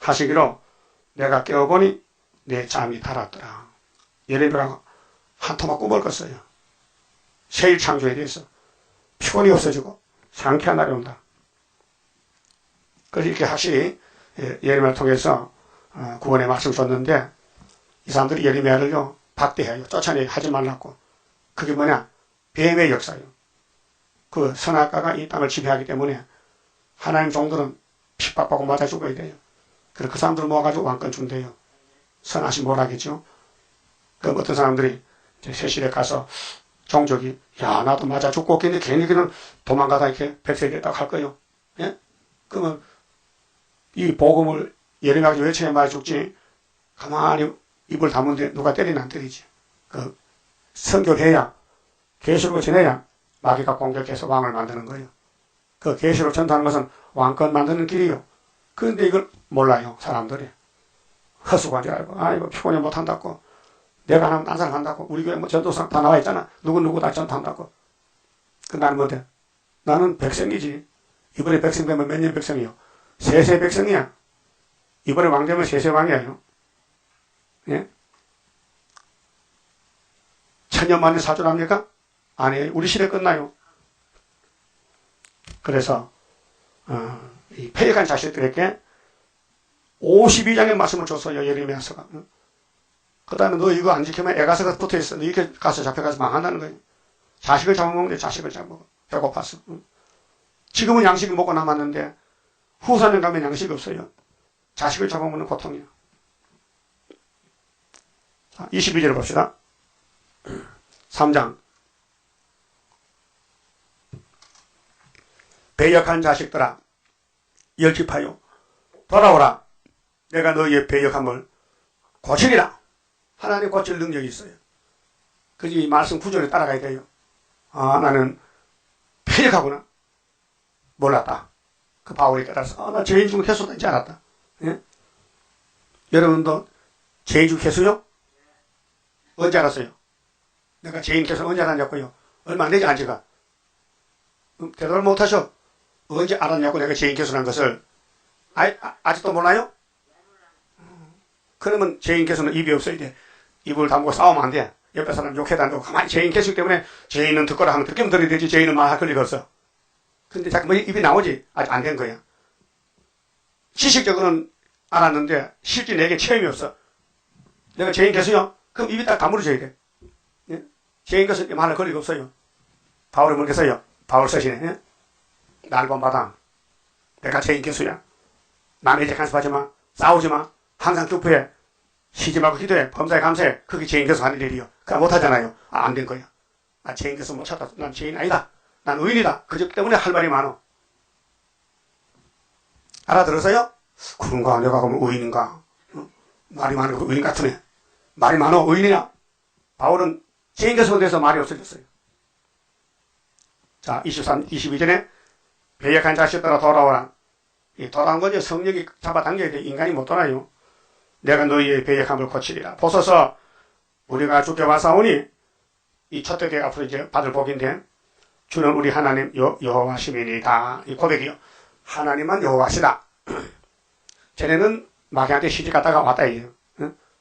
하시기로 내가 깨어보니 내 잠이 달았더라. 예레미야가 한 토막 꿈을 꿨어요. 세일 창조에 대해서 피곤이 없어지고 상쾌한 날이 온다. 그래서 이렇게 하시 예레미야를 통해서 구원의 말씀 줬는데 이 사람들이 예레미야를요 박대해요. 쫓아내요. 하지 말라고. 그게 뭐냐? 뱀의 역사예요. 그 선악과가 이 땅을 지배하기 때문에 하나님 종들은 핍박받고 맞아 죽어야 돼요. 그래서 그 사람들 모아가지고 왕권 준대요. 선하신 뭐라겠죠? 그럼 어떤 사람들이 이제 세실에 가서 종족이 야 나도 맞아 죽고 없겠네 괜히 그냥 도망가다 이렇게 백세에 딱 할 거예요. 예? 그러면 이 복음을 예레미야가 외쳐야 맞아 죽지 가만히 입을 다문데 누가 때리나 안 때리지. 그 선교를 해야 계시록을 전해야 마귀가 공격해서 왕을 만드는 거예요. 그 계시록 전도하는 것은 왕권 만드는 길이요. 그런데 이걸 몰라요 사람들이. 허수고한 줄 알고 아이고 피곤해 못한다고 내가 하면 딴 사람 한다고 우리 교회 뭐 전도상 다 나와 있잖아. 누구 다 전도한다고. 그 나는 뭐돼? 나는 백성이지. 이번에 백성 되면 몇 년 백성이요? 세세 백성이야. 이번에 왕 되면 세세 왕이에요. 예? 천년 만에 사주랍니까? 아니에요. 우리 시대 끝나요. 그래서 이 패역한 자식들에게 52장의 말씀을 줬어요. 예레미야서가. 그 다음에 너 이거 안 지키면 애가서가 붙어있어. 너 이렇게 가서 잡혀가서 망한다는 거예요. 자식을 잡아먹는데 자식을 잡아먹어. 배고팠어. 지금은 양식을 먹고 남았는데 후사년 가면 양식이 없어요. 자식을 잡아먹는 고통이에요. 자, 22절 봅시다. 3장. 배역한 자식들아 열집하여 돌아오라. 내가 너희의 배역함을 고치리라. 하나님 고칠 능력이 있어요. 그래서 이 말씀 구절에 따라가야 돼요. 아, 나는 패역하구나. 몰랐다. 그 바울이 깨달아서 나 죄인 중 해소된지 알았다. 예? 여러분도 죄인 중 해소요? 언제 알았어요? 내가 죄인 해소 언제 알았냐고요? 얼마 안 되지 안지가. 대답을 못하셔. 언제 알았냐고 내가 죄인 개수라는 것을. 아직도 몰라요? 그러면 죄인 개수는 입이 없어야 돼. 입을 다물고 싸우면 안 돼. 옆에 사람 욕해도 안 되고 가만히 죄인 개수이기 때문에 죄인은 듣거라 하면 듣기만 들어야 되지 죄인은 말할 권리가 없어. 근데 자꾸 입이 나오지. 아직 안 된 거야. 지식적으로는 알았는데 실제 내게 체험이 없어. 내가 죄인 개수요? 그럼 입이 딱 다물어져야 돼. 예? 죄인 개수 말할 권리가 없어요. 바울이 뭐렇게 써요? 바울 쓰시네. 예? 날 본받아. 내가 죄인 개수야. 남의 죄 간섭하지 마. 싸우지 마. 항상 교포해. 쉬지 말고 기도해. 범사에 감사해. 그게 죄인 개수 하는 일이요. 그거 못하잖아요. 안 된 거야. 죄인 개수 못 찾았다. 난 죄인 아니다. 난 의인이다. 그저 때문에 할 말이 많어. 알아들었어요? 그런가? 내가 그러면 의인인가? 말이 많은 의인 같으네. 말이 많어. 의인이냐? 바울은 죄인 개수에 대해서 말이 없어졌어요. 자, 22절에 배역한 자식 따라 돌아오라. 이 돌아온 거죠. 성령이 잡아당겨야 돼. 인간이 못 돌아요. 내가 너희의 배역함을 고치리라. 보소서 우리가 주께 와사오니 이 첫대대 앞으로 이제 받을 복인데 주는 우리 하나님 여호와시민이다. 이 고백이요. 하나님만 여호와시다. 쟤네는 마귀한테 시집 갔다가 왔다 이래요.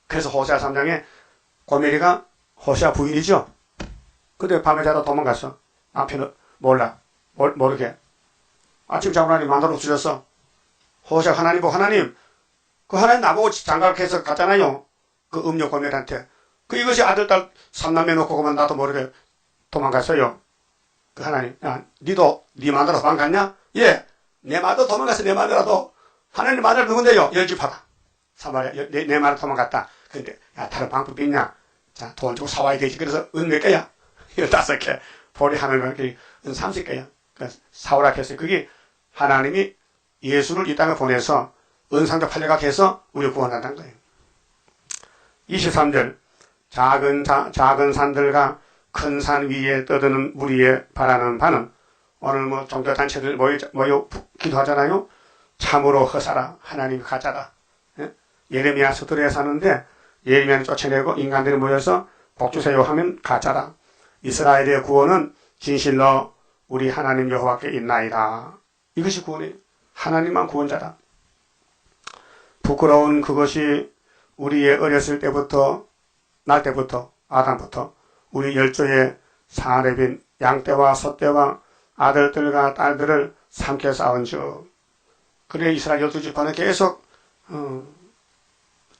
그래서 호세아 3장에 고멜이가 호세아 부인이죠. 근데 밤에 자다 도망갔어. 남편은 몰라. 모르게. 아침 자고 나니 만나러 없어졌어. 호세아 하나님 보고 하나님 그 하나님 나보고 장가해서 갔잖아요. 그 음녀 고멜한테. 그 이것이 아들 딸 삼남매 놓고 그만 나도 모르게 도망갔어요. 그 하나님 니도 니 마누라 도망갔냐? 예. 내 마누라 도망갔어. 내 마누라도. 하나님 마누라 누군데요? 열집하다. 사마리아 내 마누라 도망갔다. 근데 야 다른 방법이 있냐? 자 돈 주고 사와야 되지. 그래서 은 몇 개야? 15개. 보리 하나님은 은 30개야. 사오라 했어요. 그게 하나님이 예수를 이 땅에 보내서 은상자 팔려가게 해서 우리를 구원한다는 거예요. 23절 작은 산들과 큰 산 위에 떠드는 무리에 바라는 바는 오늘 뭐 종교단체들 모여 기도하잖아요. 참으로 허사라. 하나님이 가짜다. 예? 예레미야 스토리에 사는데 예레미야는 쫓아내고 인간들이 모여서 복주세요 하면 가짜다. 이스라엘의 구원은 진실로 우리 하나님 여호와께 있나이다. 이것이 구원이에요. 하나님만 구원자다. 부끄러운 그것이 우리의 어렸을 때부터 날 때부터 아담부터 우리 열조의 사렙인 양떼와 소떼와 아들들과 딸들을 삼켜 싸운즉 그래 이스라엘 12지파는 계속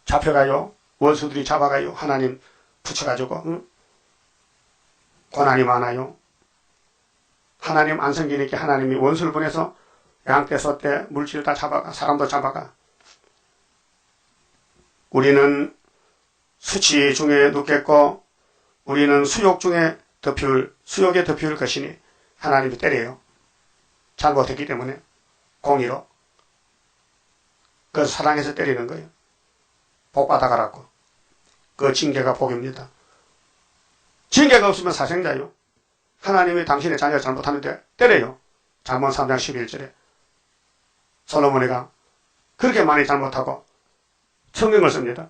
잡혀가요. 원수들이 잡아가요. 하나님 붙여가지고 고난이 많아요. 하나님 안 섬기니까 하나님이 원수를 보내서 양떼 소떼 물질 다 잡아가 사람도 잡아가. 우리는 수치 중에 눕겠고 우리는 수욕 중에 수욕에 덮일 것이니 하나님이 때려요. 잘못했기 때문에 공의로. 그래서 사랑해서 때리는 거예요. 복 받아가라고. 그 징계가 복입니다. 징계가 없으면 사생자요. 하나님이 당신의 자녀가 잘못하는데 때려요. 잠언 3장 11절에 솔로몬이가 그렇게 많이 잘못하고 성경을 씁니다.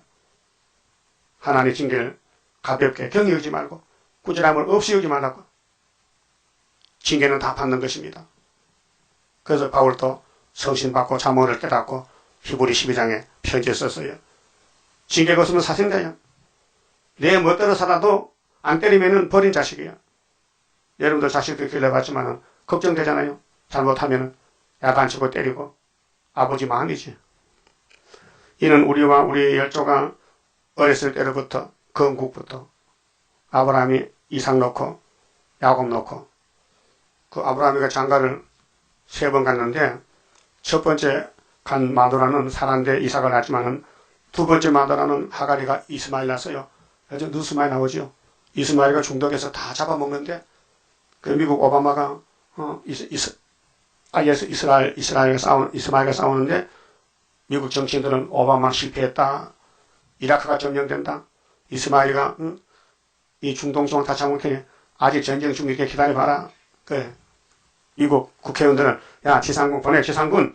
하나님의 징계를 가볍게 경히 여기지 말고 꾸지람을 없이 여기지 말라고. 징계는 다 받는 것입니다. 그래서 바울도 성신받고 잠언을 깨닫고 히브리 12장에 편지를 썼어요. 징계가 없으면 사생자야. 내 멋대로 살아도 안 때리면 버린 자식이야. 여러분들 자식들 길러봤지만 걱정되잖아요. 잘못하면 야단치고 때리고 아버지 마음이지. 이는 우리와 우리의 열조가 어렸을 때로부터 건국부터 아브라함이 이삭 놓고 야곱 놓고 그 아브라함이가 장가를 3번 갔는데 첫 번째 간 마누라는 사란데 이삭을 낳지만은 두 번째 마누라는 하가리가 이스마엘 낳았어요. 그래서 누스마엘 나오죠. 이스마엘과 중동에서 다 잡아먹는데 그 미국 오바마가 이스라엘과 이스마엘과 싸우는데 미국 정치인들은 오바마 실패했다. 이라크가 점령된다. 이스마일과 이 중동 중앙 다창국회에 아직 전쟁 중 이렇게 기다려봐라. 그래. 미국 국회의원들은 야 지상군 보내. 지상군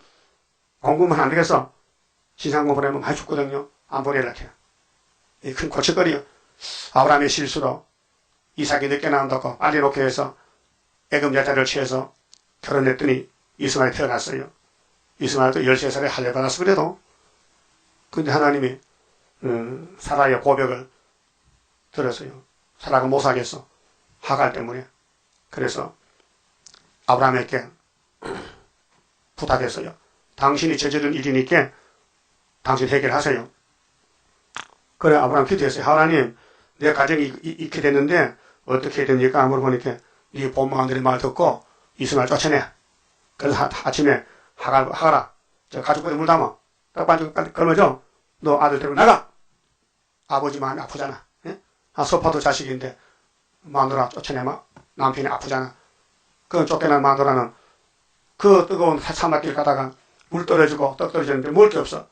공군만 안 되겠어. 지상군 보내면 많이 죽거든요. 안 보내려고 해요. 이 큰 고칠거리요. 아브라함의 실수로 이삭이 늦게 나온다고 알리 놓게 해서 애금 여자를 취해서 결혼했더니 이스마엘이 태어났어요. 이스마엘도 13살에 할례 받았어 그래도. 근데 하나님이 사라의 고백을 들었어요. 사라가 못 사겠어. 하갈 때문에. 그래서 아브라함에게 부탁했어요. 당신이 저지른 일이니까 당신 해결하세요. 그래 아브라함 기도했어요. 하나님 내 가정이 이렇게 됐는데 어떻게 해야 됩니까? 물어보니까 네 본망들의 말 듣고 이스마엘 쫓아내. 그래서 아침에 하가라 저 가죽보에 물 담아 떡반죽 걸머져. 너 아들 데리고 나가. 아버지 마음이 아프잖아. 예? 소파도 자식인데 마누라 쫓아내면 남편이 아프잖아. 그 쫓겨난 마누라는 그 뜨거운 사막길 가다가 물 떨어지고 떡 떨어지는데 먹을 게 없어.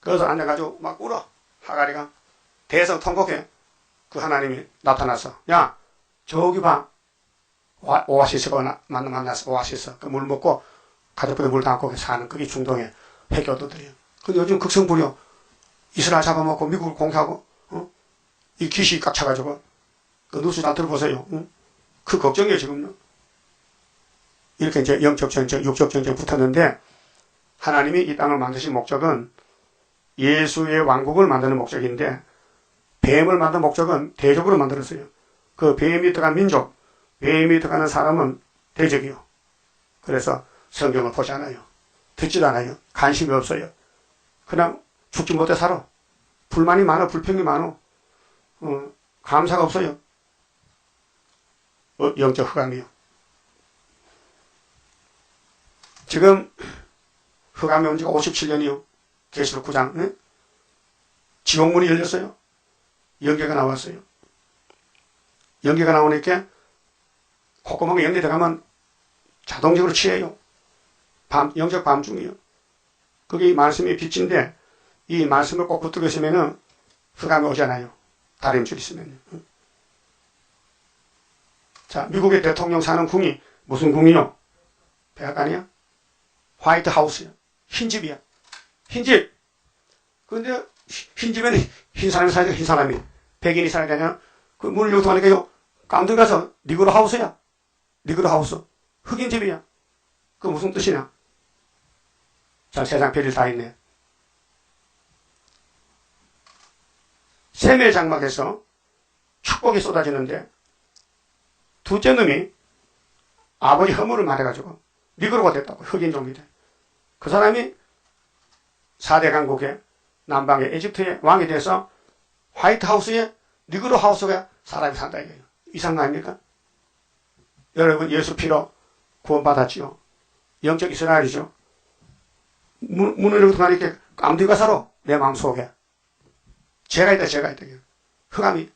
그래서 앉아가지고 막 울어. 하가리가 대성통곡해. 그 하나님이 나타나서 야 저기 봐 오아시스가 만났어. 오아시스 그 물 먹고 가족들이 물 담고 사는 그게 중동의 회교도들이에요. 근데 요즘 극성부려 이스라엘 잡아먹고 미국을 공격하고 이 귀신이 꽉 차가지고 그 뉴스 다 들어보세요. 그 걱정이에요 지금요. 이렇게 이제 영적 전쟁, 육적 전쟁 붙었는데 하나님이 이 땅을 만드신 목적은 예수의 왕국을 만드는 목적인데 뱀을 만든 목적은 대적으로 만들었어요. 그 뱀이 들어간 민족, 뱀이 들어가는 사람은 대적이요. 그래서 성경을 보지 않아요. 듣지도 않아요. 관심이 없어요. 그냥 죽지 못해 살아. 불만이 많아, 불평이 많아. 감사가 없어요. 영적 흑암이요. 지금 흑암이 온 지가 57년이요. 계시록 9장. 네? 지옥문이 열렸어요. 연계가 나왔어요. 연계가 나오니까 콧구멍에 연계 들어가면 자동적으로 취해요. 영적 밤중이요. 그게 말씀이 빛인데 이 말씀을 꼭 붙들고 있으면은 흑암이 오잖아요. 다림줄 있으면요. 자, 미국의 대통령 사는 궁이 무슨 궁이요? 백악관이야? 화이트 하우스야. 흰집이야. 흰집. 그런데 흰집에는 흰 사람이 살아야 돼. 흰 사람이. 백인이 살아야 되냐? 그 문을 열고 하니까요. 깜짝 가서 니그로 하우스야. 니그로 하우스. 흑인 집이야. 그 무슨 뜻이냐? 자, 세상 별일 다 있네. 셈의 장막에서 축복이 쏟아지는데 둘째 놈이 아버지 허물을 말해가지고 니그로가 됐다고. 흑인 종이 돼. 그 사람이 4대 강국의 남방의 에집트의 왕이 돼서 화이트 하우스에 니그로 하우스가 사람이 산다 이거예요. 이상한 거 아닙니까? 여러분 예수 피로 구원받았지요. 영적 이스라엘이죠. 문을 열고 들어가니까 깜디가 살아. 내 마음속에. 죄가 있다. 흑암이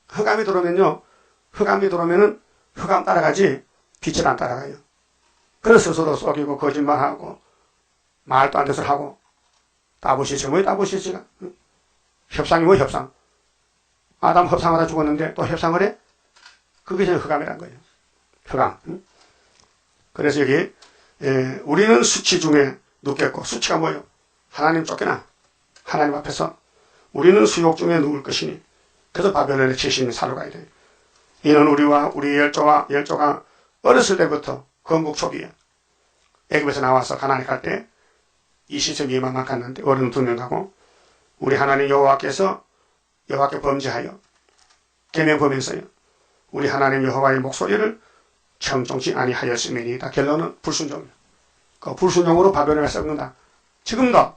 들어오면요. 흑암이 들어오면은 흑암 따라가지 빛을 안 따라가요. 그래서 스스로 속이고 거짓말하고 말도 안 돼서 하고 따부시지 뭐야 따부시지가. 협상이 뭐 협상. 아담 협상하다 죽었는데 또 협상을 해? 그게 지금 흑암이란 거예요. 흑암. 그래서 여기 우리는 수치 중에 눕겠고 수치가 뭐예요? 하나님 쫓겨나. 하나님 앞에서 우리는 수욕 중에 누울 것이니. 그래서 바벨론의 지신이 사러 가야 돼요. 이는 우리와 우리 열조가 어렸을 때부터 건국 초기에 애굽에서 나와서 가나안에 갈 때 이시세 미만만 갔는데 어른 2명 가고 우리 하나님 여호와께 범죄하여 계명범했어요. 우리 하나님 여호와의 목소리를 청종치 아니하였음이니이다. 결론은 불순종이에요. 그 불순종으로 바벨론을 썩는다. 지금도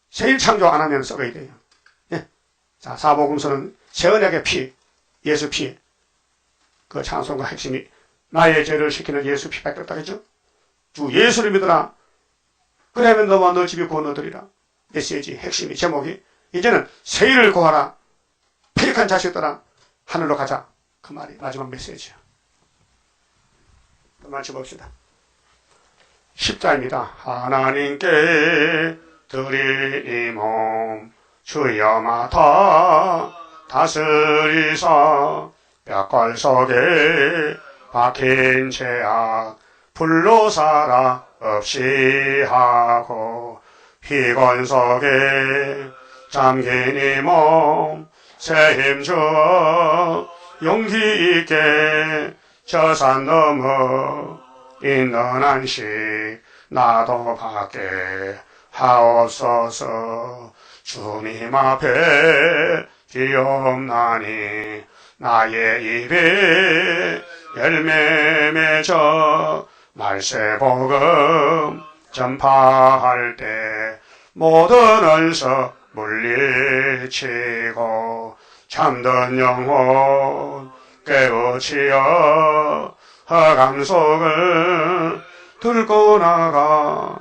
세일 창조 안 하면 썩어야 돼요. 예. 자, 사복음서는 새 언약의 피, 예수 피, 그 찬송과 핵심이 나의 죄를 시키는 예수 피밖에 없다 그랬죠? 주 예수를 믿으라. 그러면 너와 너 집이 구원 얻으리라. 메시지 핵심이 제목이 이제는 새 일을 구하라. 패역한 자식들아 하늘로 가자. 그 말이 마지막 메시지야. 마치 봅시다. 10자입니다. 하나님께 드리니 몸 주여 맡아 다스리사 뼈골 속에 박힌 죄악 불로 살아 없이 하고 피곤 속에 잠긴 이 몸 새 힘 주어 용기 있게 저 산 넘어 있는 한식 나도 받게 하옵소서. 주님 앞에 기옵나니 나의 입에 열매 맺어 말세복음 전파할 때 모든 언서 물리치고 참된 영혼 깨우치어 허감 속을 들고 나가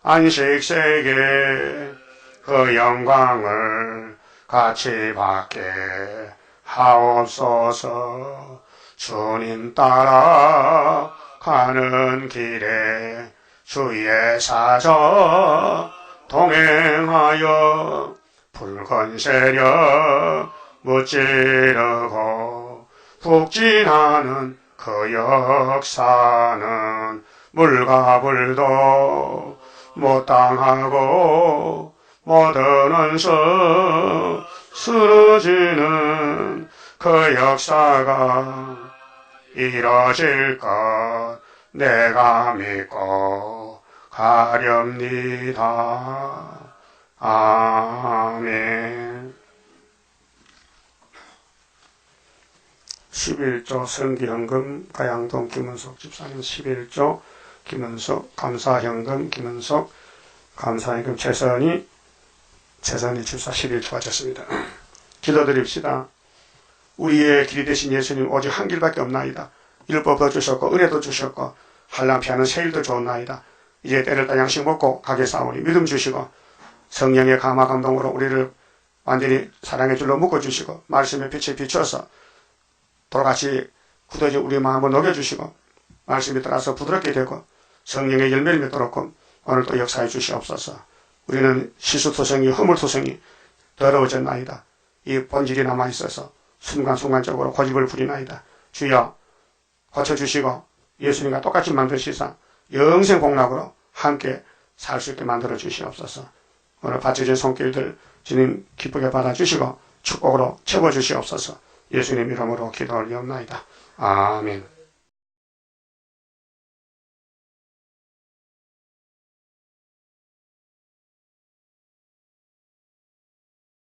안식세계 그 영광을 같이 받게 하옵소서. 주님 따라 가는 길에 주의 사자 동행하여 붉은 세력 무찌르고 북진하는 그 역사는 물과 불도 못 당하고 모든 원수 쓰러지는 그 역사가 이뤄질 것 내가 믿고 가렵니다. 아멘. 11조 성기현금 가양동 김은석 집사님 11조 김은석 감사현금 김은석 감사현금 최선희 집사 11조 하셨습니다. 기도드립시다. 우리의 길이 되신 예수님 오직 한 길밖에 없나이다. 율법도 주셨고 은혜도 주셨고 한량 피하는 세일도 좋은나이다. 이제 때를 따 양식 먹고 가게 싸우니 믿음 주시고 성령의 감화 감동으로 우리를 완전히 사랑의 줄로 묶어주시고 말씀의 빛에 비춰서 돌같이 굳어진 우리 마음을 녹여주시고 말씀에 따라서 부드럽게 되고 성령의 열매를 맺도록 오늘 또 역사해 주시옵소서. 우리는 시수토성이 허물토성이 더러워졌나이다. 이 본질이 남아있어서 순간순간적으로 고집을 부리나이다. 주여 고쳐주시고 예수님과 똑같이 만드시사 영생 복락으로 함께 살 수 있게 만들어 주시옵소서. 오늘 바쳐진 손길들 주님 기쁘게 받아주시고 축복으로 채워주시옵소서. 예수님 이름으로 기도 올리옵나이다. 아멘.